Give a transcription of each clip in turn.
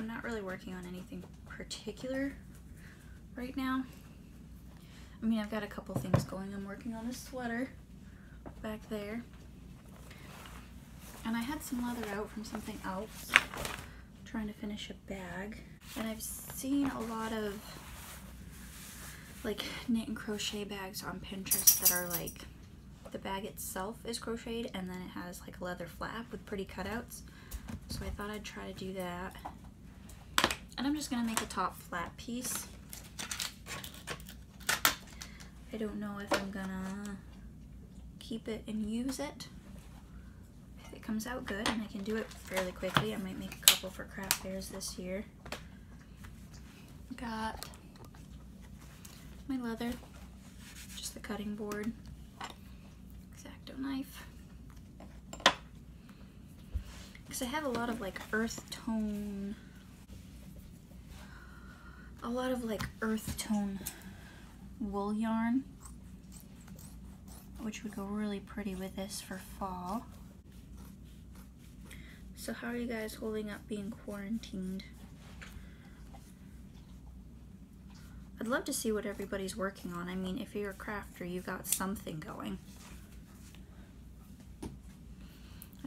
I'm not really working on anything particular right now. I mean, I've got a couple things going. I'm working on a sweater back there. And I had some leather out from something else, trying to finish a bag. And I've seen a lot of like knit and crochet bags on Pinterest that are like, the bag itself is crocheted and then it has like a leather flap with pretty cutouts. So I thought I'd try to do that. And I'm just gonna make a top flat piece. I don't know if I'm gonna keep it and use it. If it comes out good and I can do it fairly quickly, I might make a couple for craft fairs this year. Got my leather, just the cutting board, X-Acto knife. Because I have a lot of like earth tone wool yarn, which would go really pretty with this for fall. So how are you guys holding up being quarantined? I'd love to see what everybody's working on. I mean, if you're a crafter, you've got something going.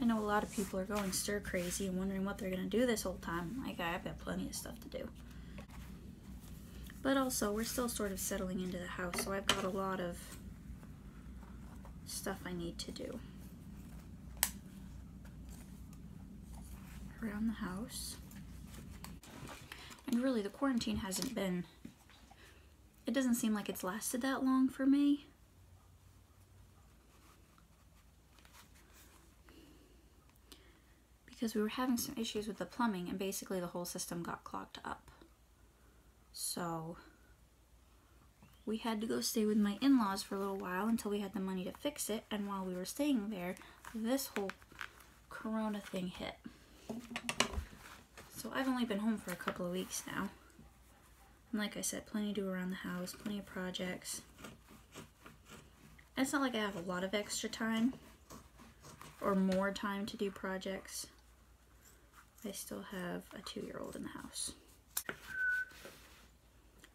I know a lot of people are going stir crazy and wondering what they're gonna do this whole time. Like, I've got plenty of stuff to do. But also, we're still sort of settling into the house, so I've got a lot of stuff I need to do around the house. And really, the quarantine hasn't been, it doesn't seem like it's lasted that long for me. Because we were having some issues with the plumbing and basically the whole system got clogged up. So we had to go stay with my in-laws for a little while until we had the money to fix it. And while we were staying there, this whole corona thing hit. So I've only been home for a couple of weeks now. And like I said, plenty to do around the house, plenty of projects. And it's not like I have a lot of extra time or more time to do projects. I still have a 2-year-old in the house.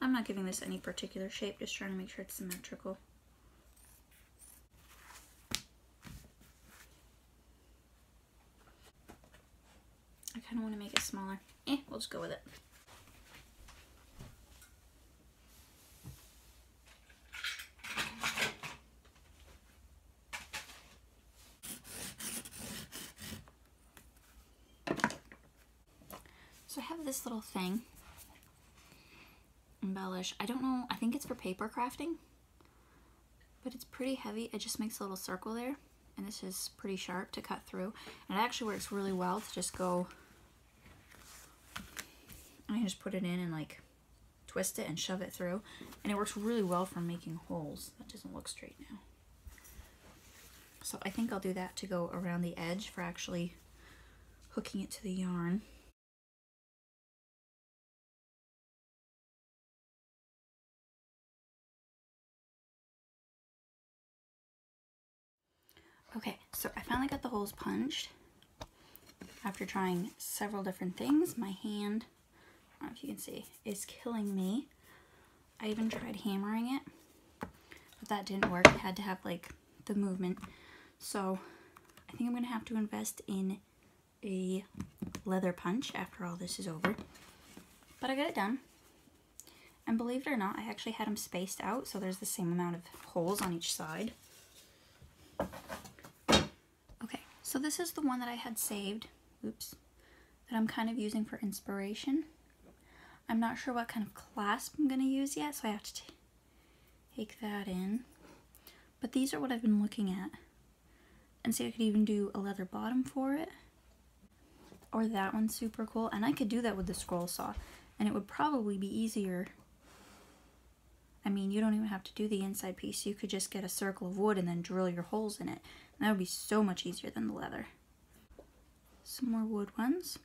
I'm not giving this any particular shape, just trying to make sure it's symmetrical. I kind of want to make it smaller. We'll just go with it. So I have this little thing. Embellish. I don't know, I think it's for paper crafting, but it's pretty heavy. It just makes a little circle there, and this is pretty sharp to cut through, and it actually works really well to just go, I can just put it in and like twist it and shove it through, and it works really well for making holes. That doesn't look straight now. So I think I'll do that to go around the edge for actually hooking it to the yarn. Okay, so I finally got the holes punched. After trying several different things, my hand, I don't know if you can see, is killing me. I even tried hammering it, but that didn't work. I had to have like the movement. So I think I'm gonna have to invest in a leather punch after all this is over. But I got it done. And believe it or not, I actually had them spaced out, so there's the same amount of holes on each side. Okay, so this is the one that I had saved, oops, that I'm kind of using for inspiration. I'm not sure what kind of clasp I'm going to use yet, so I have to take that in. But these are what I've been looking at. And see, I could even do a leather bottom for it. Or that one's super cool. And I could do that with the scroll saw. And it would probably be easier. I mean, you don't even have to do the inside piece. You could just get a circle of wood and then drill your holes in it. And that would be so much easier than the leather. Some more wood ones.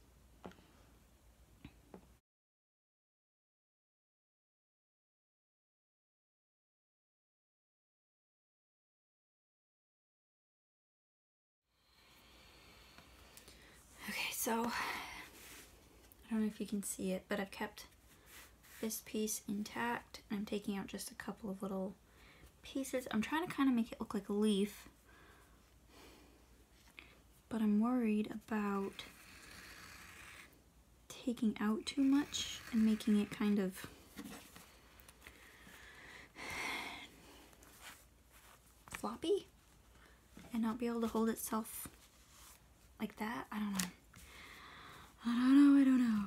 Okay, so I don't know if you can see it, but I've kept this piece intact, and I'm taking out just a couple of little pieces. I'm trying to kind of make it look like a leaf, but I'm worried about taking out too much and making it kind of floppy and not be able to hold itself like that. I don't know. I don't know.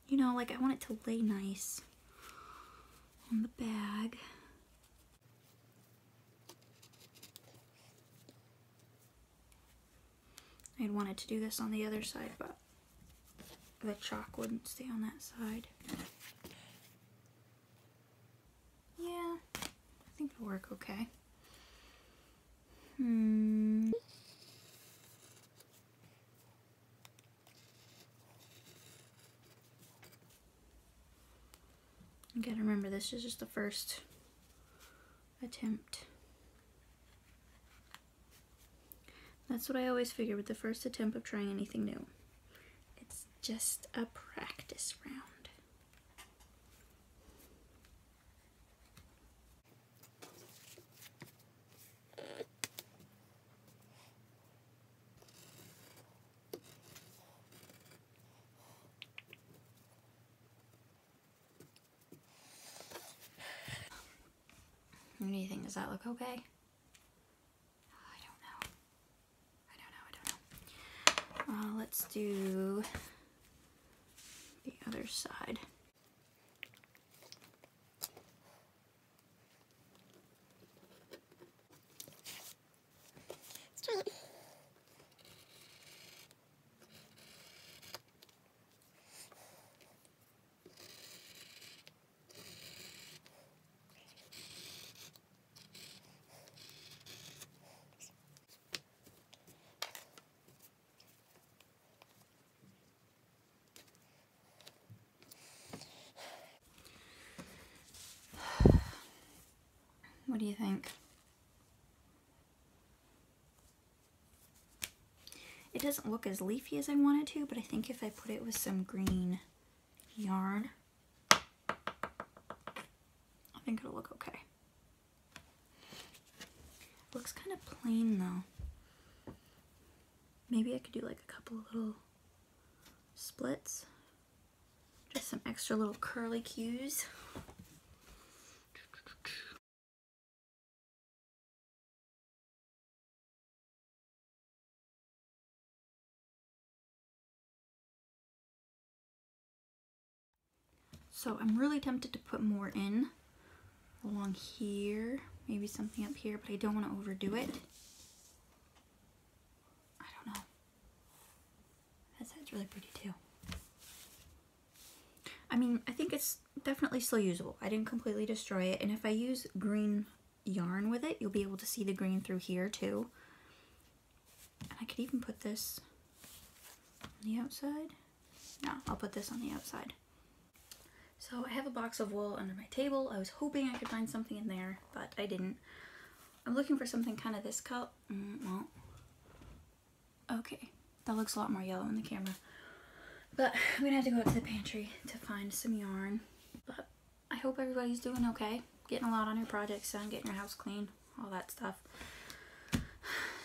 You know, like I want it to lay nice on the bag. I'd wanted to do this on the other side, but the chalk wouldn't stay on that side. Yeah, I think it'll work okay. You gotta remember, this is just the first attempt. That's what I always figure with the first attempt of trying anything new. It's just a practice round. What do you think? Does that look okay? I don't know. Let's do the other side. What do you think? It doesn't look as leafy as I want it to, but I think if I put it with some green yarn, I think it'll look okay. Looks kind of plain though. Maybe I could do like a couple of little splits. Just some extra little curly cues. So I'm really tempted to put more in along here, maybe something up here, but I don't want to overdo it. I don't know. That side's really pretty too. I mean, I think it's definitely still usable. I didn't completely destroy it, and if I use green yarn with it, you'll be able to see the green through here too. And I could even put this on the outside. No, I'll put this on the outside. So I have a box of wool under my table. I was hoping I could find something in there, but I didn't. I'm looking for something kind of this color. Well, okay, that looks a lot more yellow in the camera. But I'm gonna have to go out to the pantry to find some yarn. But I hope everybody's doing okay. Getting a lot on your projects done, getting your house clean, all that stuff.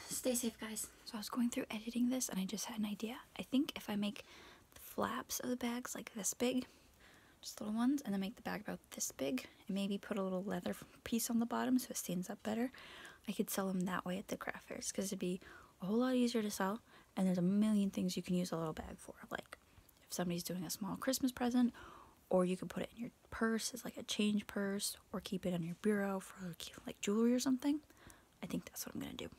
Stay safe, guys. So I was going through editing this and I just had an idea. I think if I make the flaps of the bags like this big, just little ones, and then make the bag about this big, and maybe put a little leather piece on the bottom so it stands up better, I could sell them that way at the craft fairs, because it'd be a whole lot easier to sell, and there's a million things you can use a little bag for, like if somebody's doing a small Christmas present, or you could put it in your purse as like a change purse, or keep it on your bureau for like jewelry or something. I think that's what I'm gonna do.